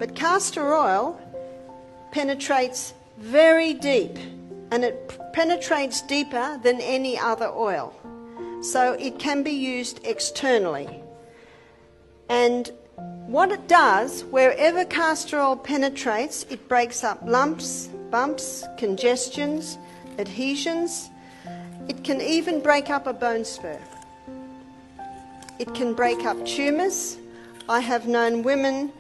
But castor oil penetrates very deep, and it penetrates deeper than any other oil. So it can be used externally. And what it does, wherever castor oil penetrates, it breaks up lumps, bumps, congestions, adhesions. It can even break up a bone spur. It can break up tumours. I have known women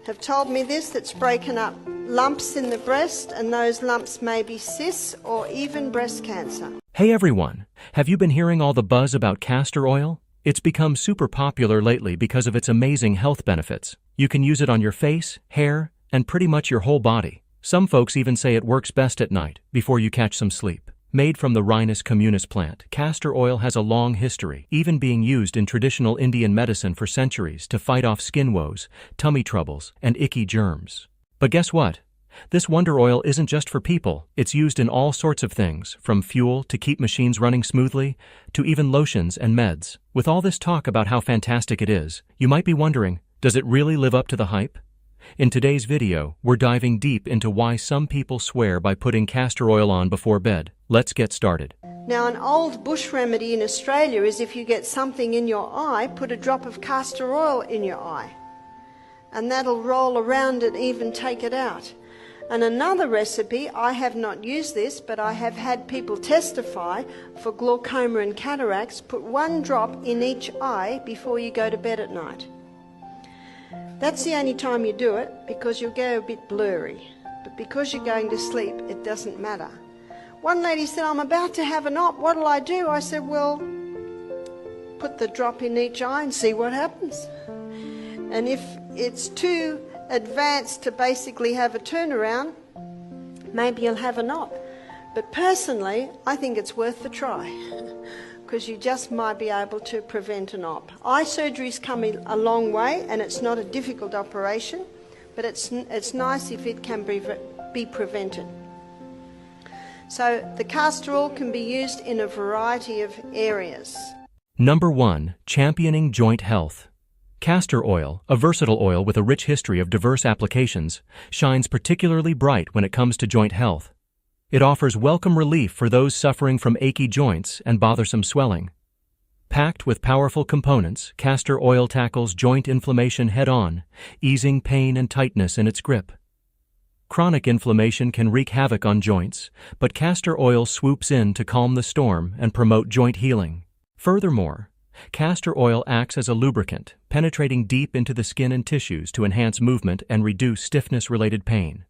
have told me this, that's broken up lumps in the breast, and those lumps may be cysts or even breast cancer. Hey everyone, have you been hearing all the buzz about castor oil? It's become super popular lately because of its amazing health benefits. You can use it on your face, hair, and pretty much your whole body. Some folks even say it works best at night, before you catch some sleep. Made from the Rhinus communis plant, castor oil has a long history, even being used in traditional Indian medicine for centuries to fight off skin woes, tummy troubles, and icky germs. But guess what? This wonder oil isn't just for people. It's used in all sorts of things, from fuel to keep machines running smoothly, to even lotions and meds. With all this talk about how fantastic it is, you might be wondering, does it really live up to the hype? In today's video, we're diving deep into why some people swear by putting castor oil on before bed. Let's get started. Now, an old bush remedy in Australia is if you get something in your eye, put a drop of castor oil in your eye, and that'll roll around and even take it out. And another recipe, I have not used this, but I have had people testify for glaucoma and cataracts, put one drop in each eye before you go to bed at night. That's the only time you do it, because you'll go a bit blurry. But because you're going to sleep, it doesn't matter. One lady said, I'm about to have an op, what'll I do? I said, well, put the drop in each eye and see what happens. And if it's too advanced to basically have a turnaround, maybe you'll have an op. But personally, I think it's worth the try, because you just might be able to prevent an op. Eye surgery's come a long way, and it's not a difficult operation, but it's nice if it can be prevented. So the castor oil can be used in a variety of areas. Number 1. Championing joint health. Castor oil, a versatile oil with a rich history of diverse applications, shines particularly bright when it comes to joint health. It offers welcome relief for those suffering from achy joints and bothersome swelling. Packed with powerful components, castor oil tackles joint inflammation head-on, easing pain and tightness in its grip. Chronic inflammation can wreak havoc on joints, but castor oil swoops in to calm the storm and promote joint healing. Furthermore, castor oil acts as a lubricant, penetrating deep into the skin and tissues to enhance movement and reduce stiffness-related pain.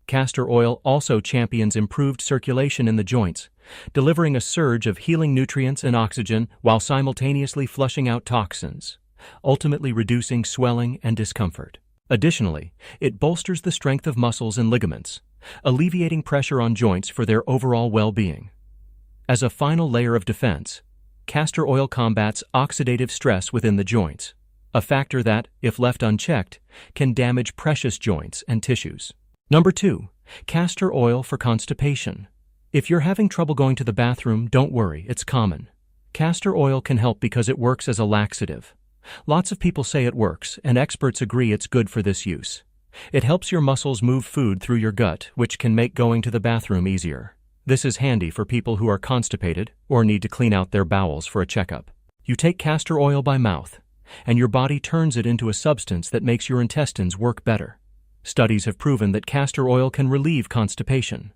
Castor oil also champions improved circulation in the joints, delivering a surge of healing nutrients and oxygen while simultaneously flushing out toxins, ultimately reducing swelling and discomfort. Additionally, it bolsters the strength of muscles and ligaments, alleviating pressure on joints for their overall well-being. As a final layer of defense, castor oil combats oxidative stress within the joints, a factor that, if left unchecked, can damage precious joints and tissues. Number 2. Castor oil for constipation. If you're having trouble going to the bathroom, don't worry, it's common. Castor oil can help because it works as a laxative. Lots of people say it works, and experts agree it's good for this use. It helps your muscles move food through your gut, which can make going to the bathroom easier. This is handy for people who are constipated or need to clean out their bowels for a checkup. You take castor oil by mouth, and your body turns it into a substance that makes your intestines work better. Studies have proven that castor oil can relieve constipation.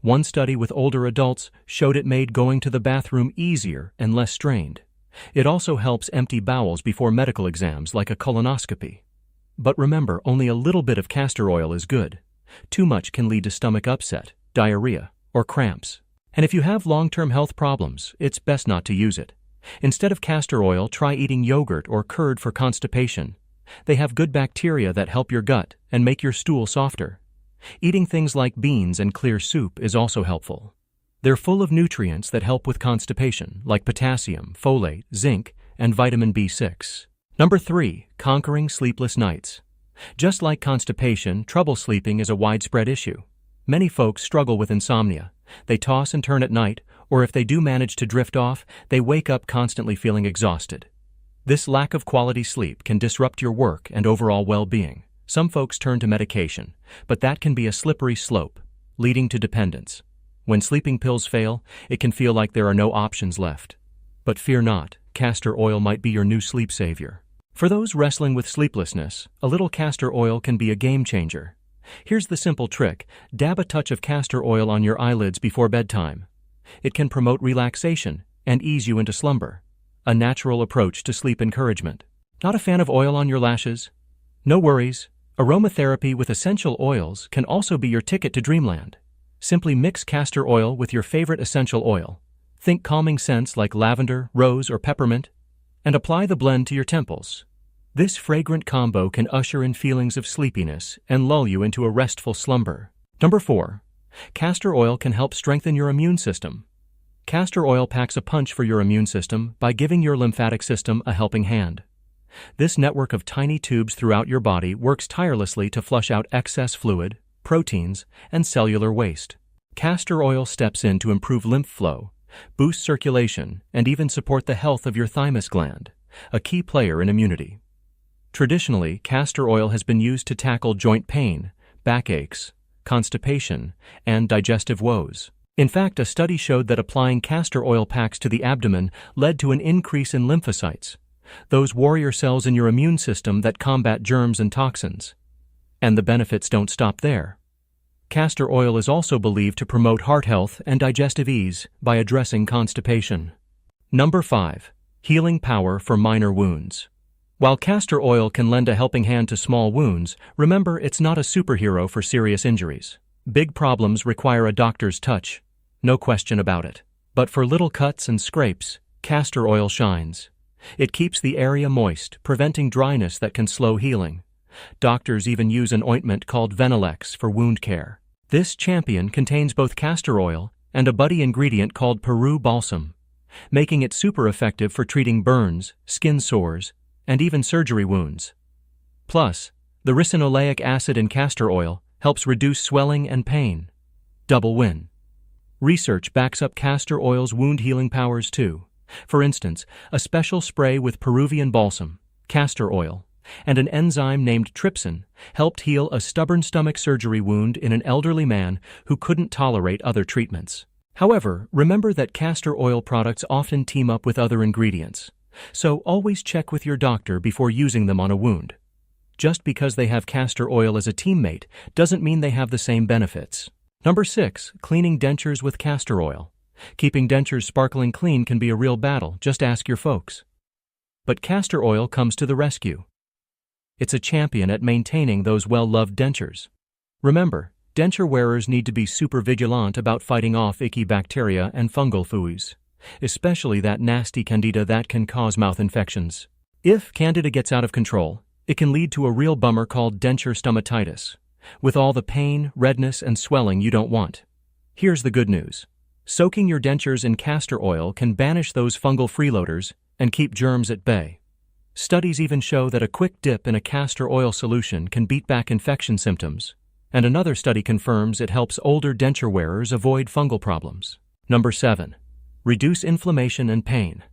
One study with older adults showed it made going to the bathroom easier and less strained. It also helps empty bowels before medical exams like a colonoscopy. But remember, only a little bit of castor oil is good. Too much can lead to stomach upset, diarrhea, or cramps. And if you have long-term health problems, it's best not to use it. Instead of castor oil, try eating yogurt or curd for constipation. They have good bacteria that help your gut and make your stool softer. Eating things like beans and clear soup is also helpful. They're full of nutrients that help with constipation, like potassium, folate, zinc, and vitamin B6. Number 3. Conquering sleepless nights. Just like constipation, trouble sleeping is a widespread issue. Many folks struggle with insomnia. They toss and turn at night, or if they do manage to drift off, they wake up constantly feeling exhausted. This lack of quality sleep can disrupt your work and overall well-being. Some folks turn to medication, but that can be a slippery slope, leading to dependence. When sleeping pills fail, it can feel like there are no options left. But fear not, castor oil might be your new sleep savior. For those wrestling with sleeplessness, a little castor oil can be a game changer. Here's the simple trick: dab a touch of castor oil on your eyelids before bedtime. It can promote relaxation and ease you into slumber. A natural approach to sleep encouragement. Not a fan of oil on your lashes? No worries. Aromatherapy with essential oils can also be your ticket to dreamland. Simply mix castor oil with your favorite essential oil. Think calming scents like lavender, rose, or peppermint, and apply the blend to your temples. This fragrant combo can usher in feelings of sleepiness and lull you into a restful slumber. Number 4. Castor oil can help strengthen your immune system. Castor oil packs a punch for your immune system by giving your lymphatic system a helping hand. This network of tiny tubes throughout your body works tirelessly to flush out excess fluid, proteins, and cellular waste. Castor oil steps in to improve lymph flow, boost circulation, and even support the health of your thymus gland, a key player in immunity. Traditionally, castor oil has been used to tackle joint pain, backaches, constipation, and digestive woes. In fact, a study showed that applying castor oil packs to the abdomen led to an increase in lymphocytes, those warrior cells in your immune system that combat germs and toxins. And the benefits don't stop there. Castor oil is also believed to promote heart health and digestive ease by addressing constipation. Number 5. Healing power for minor wounds. While castor oil can lend a helping hand to small wounds, remember it's not a superhero for serious injuries. Big problems require a doctor's touch, no question about it. But for little cuts and scrapes, castor oil shines. It keeps the area moist, preventing dryness that can slow healing. Doctors even use an ointment called Venelex for wound care. This champion contains both castor oil and a buddy ingredient called Peru balsam, making it super effective for treating burns, skin sores, and even surgery wounds. Plus, the ricinoleic acid in castor oil helps reduce swelling and pain. Double win. Research backs up castor oil's wound healing powers too. For instance, a special spray with Peruvian balsam, castor oil, and an enzyme named trypsin helped heal a stubborn stomach surgery wound in an elderly man who couldn't tolerate other treatments. However, remember that castor oil products often team up with other ingredients, so always check with your doctor before using them on a wound. Just because they have castor oil as a teammate doesn't mean they have the same benefits. Number 6. Cleaning dentures with castor oil. Keeping dentures sparkling clean can be a real battle, just ask your folks. But castor oil comes to the rescue. It's a champion at maintaining those well-loved dentures. Remember, denture wearers need to be super vigilant about fighting off icky bacteria and fungal foods, especially that nasty candida that can cause mouth infections. If candida gets out of control, it can lead to a real bummer called denture stomatitis, with all the pain, redness, and swelling you don't want. Here's the good news. Soaking your dentures in castor oil can banish those fungal freeloaders and keep germs at bay. Studies even show that a quick dip in a castor oil solution can beat back infection symptoms, and another study confirms it helps older denture wearers avoid fungal problems. Number 7. Reduce inflammation and pain.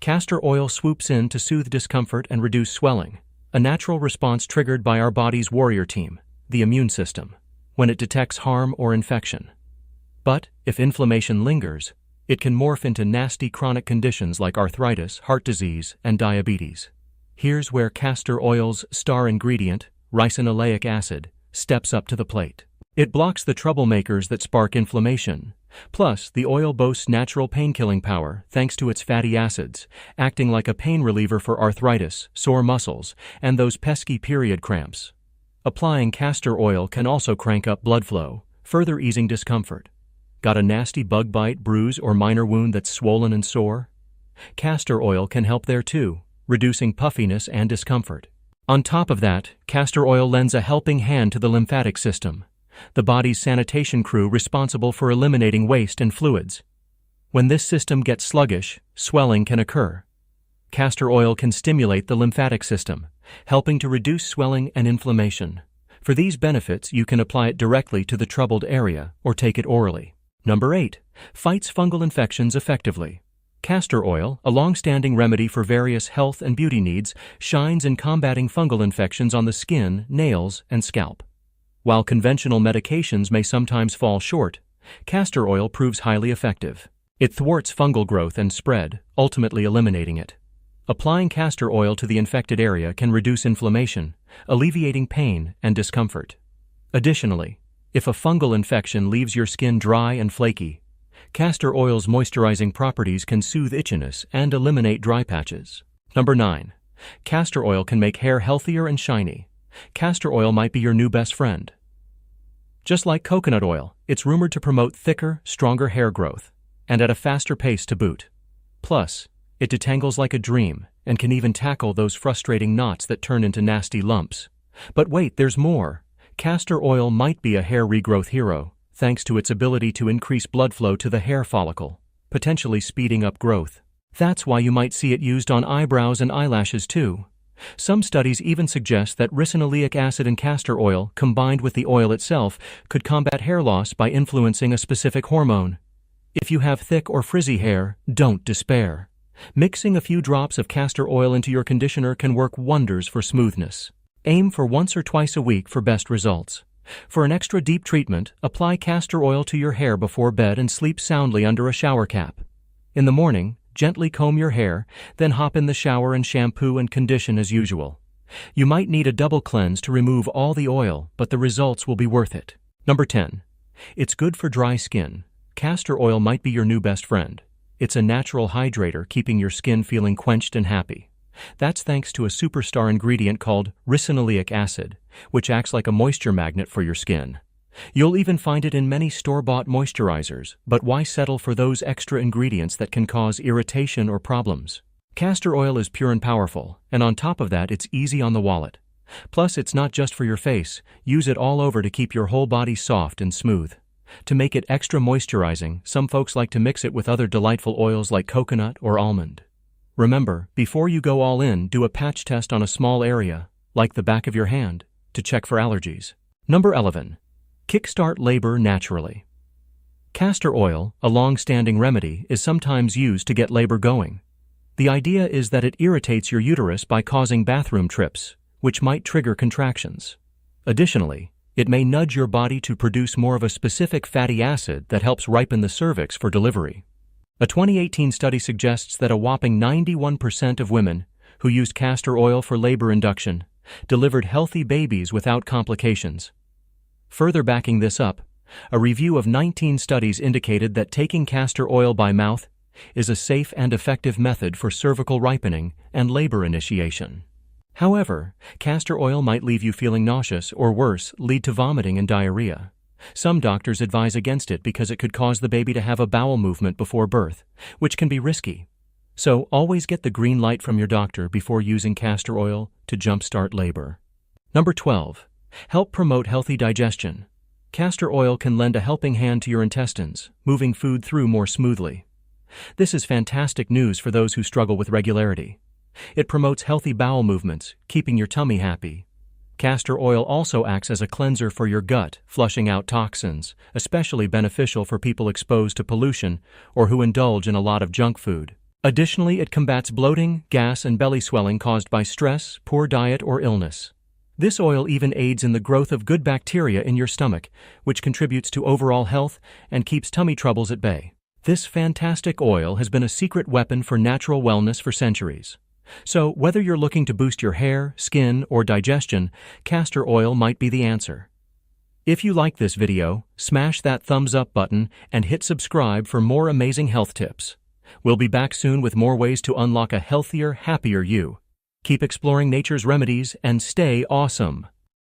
Castor oil swoops in to soothe discomfort and reduce swelling, a natural response triggered by our body's warrior team, the immune system, when it detects harm or infection. But if inflammation lingers, it can morph into nasty chronic conditions like arthritis, heart disease, and diabetes. Here's where castor oil's star ingredient, ricinoleic acid, steps up to the plate. It blocks the troublemakers that spark inflammation. Plus, the oil boasts natural pain-killing power thanks to its fatty acids, acting like a pain reliever for arthritis, sore muscles, and those pesky period cramps. Applying castor oil can also crank up blood flow, further easing discomfort. Got a nasty bug bite, bruise, or minor wound that's swollen and sore? Castor oil can help there too, reducing puffiness and discomfort. On top of that, castor oil lends a helping hand to the lymphatic system, the body's sanitation crew responsible for eliminating waste and fluids. When this system gets sluggish, swelling can occur. Castor oil can stimulate the lymphatic system, helping to reduce swelling and inflammation. For these benefits, you can apply it directly to the troubled area or take it orally. Number 8. Fights fungal infections effectively. Castor oil, a long-standing remedy for various health and beauty needs, shines in combating fungal infections on the skin, nails, and scalp. While conventional medications may sometimes fall short, castor oil proves highly effective. It thwarts fungal growth and spread, ultimately eliminating it. Applying castor oil to the infected area can reduce inflammation, alleviating pain and discomfort. Additionally, if a fungal infection leaves your skin dry and flaky, castor oil's moisturizing properties can soothe itchiness and eliminate dry patches. Number 9. Castor oil can make hair healthier and shiny. Castor oil might be your new best friend. Just like coconut oil, it's rumored to promote thicker, stronger hair growth, and at a faster pace to boot. Plus, it detangles like a dream and can even tackle those frustrating knots that turn into nasty lumps. But wait, there's more. Castor oil might be a hair regrowth hero, thanks to its ability to increase blood flow to the hair follicle, potentially speeding up growth. That's why you might see it used on eyebrows and eyelashes too. Some studies even suggest that ricinoleic acid in castor oil, combined with the oil itself, could combat hair loss by influencing a specific hormone. If you have thick or frizzy hair, don't despair. Mixing a few drops of castor oil into your conditioner can work wonders for smoothness. Aim for once or twice a week for best results. For an extra deep treatment, apply castor oil to your hair before bed and sleep soundly under a shower cap. In the morning, gently comb your hair, then hop in the shower and shampoo and condition as usual. You might need a double cleanse to remove all the oil, but the results will be worth it. Number 10. It's good for dry skin. Castor oil might be your new best friend. It's a natural hydrator, keeping your skin feeling quenched and happy. That's thanks to a superstar ingredient called ricinoleic acid, which acts like a moisture magnet for your skin. You'll even find it in many store-bought moisturizers, but why settle for those extra ingredients that can cause irritation or problems? Castor oil is pure and powerful, and on top of that, it's easy on the wallet. Plus, it's not just for your face. Use it all over to keep your whole body soft and smooth. To make it extra moisturizing, some folks like to mix it with other delightful oils like coconut or almond. Remember, before you go all in, do a patch test on a small area, like the back of your hand, to check for allergies. Number 11. Kickstart labor naturally. Castor oil, a long-standing remedy, is sometimes used to get labor going. The idea is that it irritates your uterus by causing bathroom trips, which might trigger contractions. Additionally, it may nudge your body to produce more of a specific fatty acid that helps ripen the cervix for delivery. A 2018 study suggests that a whopping 91% of women who used castor oil for labor induction delivered healthy babies without complications. Further backing this up, a review of 19 studies indicated that taking castor oil by mouth is a safe and effective method for cervical ripening and labor initiation. However, castor oil might leave you feeling nauseous or worse, lead to vomiting and diarrhea. Some doctors advise against it because it could cause the baby to have a bowel movement before birth, which can be risky. So always get the green light from your doctor before using castor oil to jumpstart labor. Number 12. Help promote healthy digestion. Castor oil can lend a helping hand to your intestines, moving food through more smoothly. This is fantastic news for those who struggle with regularity. It promotes healthy bowel movements, keeping your tummy happy. Castor oil also acts as a cleanser for your gut, flushing out toxins, especially beneficial for people exposed to pollution or who indulge in a lot of junk food. Additionally, it combats bloating, gas, and belly swelling caused by stress, poor diet, or illness. This oil even aids in the growth of good bacteria in your stomach, which contributes to overall health and keeps tummy troubles at bay. This fantastic oil has been a secret weapon for natural wellness for centuries. So, whether you're looking to boost your hair, skin, or digestion, castor oil might be the answer. If you like this video, smash that thumbs up button and hit subscribe for more amazing health tips. We'll be back soon with more ways to unlock a healthier, happier you. Keep exploring nature's remedies and stay awesome.